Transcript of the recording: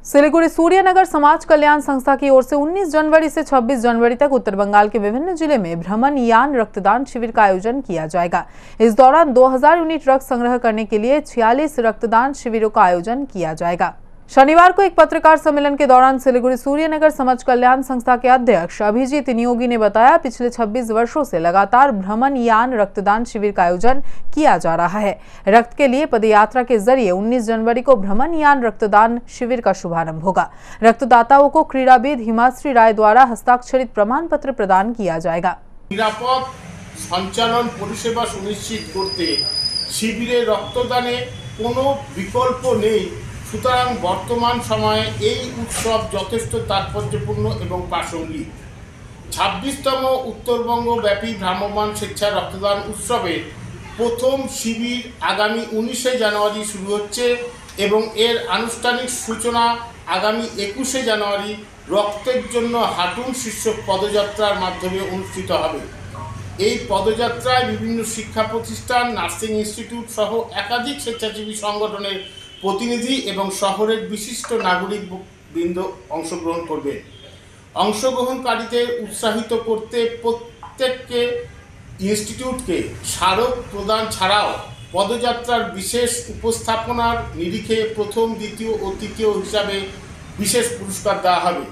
सिलीगुड़ी सूर्यनगर समाज कल्याण संस्था की ओर से 19 जनवरी से 26 जनवरी तक उत्तर बंगाल के विभिन्न जिले में भ्रमण यान रक्तदान शिविर का आयोजन किया जाएगा। इस दौरान 2000 यूनिट रक्त संग्रह करने के लिए 46 रक्तदान शिविरों का आयोजन किया जाएगा। शनिवार को एक पत्रकार सम्मेलन के दौरान सिलीगुड़ी सूर्यनगर समाज कल्याण संस्था के अध्यक्ष अभिजीत नियोगी ने बताया, पिछले 26 वर्षों से लगातार भ्रमण यान रक्तदान शिविर का आयोजन किया जा रहा है। रक्त के लिए पदयात्रा के जरिए 19 जनवरी को भ्रमण यान रक्तदान शिविर का शुभारंभ होगा। रक्तदाताओं को क्रीड़ाविद हिमाश्री राय द्वारा हस्ताक्षरित प्रमाण पत्र प्रदान किया जाएगा। निरापद संचालन परिसेवा सुनिश्चित करते शिविरे रक्तदाने कोनो विकल्प नहीं। সুতরাং বর্তমান সময়ে এই উৎসব যথেষ্ট তাৎপর্যপূর্ণ এবং প্রাসঙ্গিক। 26তম উত্তরবঙ্গ ব্যাপী ভ্রাম্যমাণ স্বেচ্ছা রক্তদান উৎসবের প্রথম শিবির আগামী 19শে জানুয়ারি শুরু হচ্ছে এবং এর আনুষ্ঠানিক সূচনা আগামী 21শে জানুয়ারি রক্তের জন্য হাঁটুন শীর্ষক পদযাত্রার মাধ্যমে অনুষ্ঠিত হবে। এই পদযাত্রায় বিভিন্ন শিক্ষা প্রতিষ্ঠান, নার্সিং ইনস্টিটিউট সহ একাধিক স্বেচ্ছাসেবী সংগঠনের প্রতিনিধি এবং শহরের বিশিষ্ট নাগরিক বৃন্দ অংশগ্রহণ করবে। অংশগ্রহণকারীদের উৎসাহিত করতে প্রত্যেককে ইনস্টিটিউটকে স্মারক প্রদান ছাড়াও পদযাত্রার বিশেষ উপস্থাপনার নিরিখে প্রথম, দ্বিতীয় ও তৃতীয় হিসাবে বিশেষ পুরস্কার দেওয়া হবে।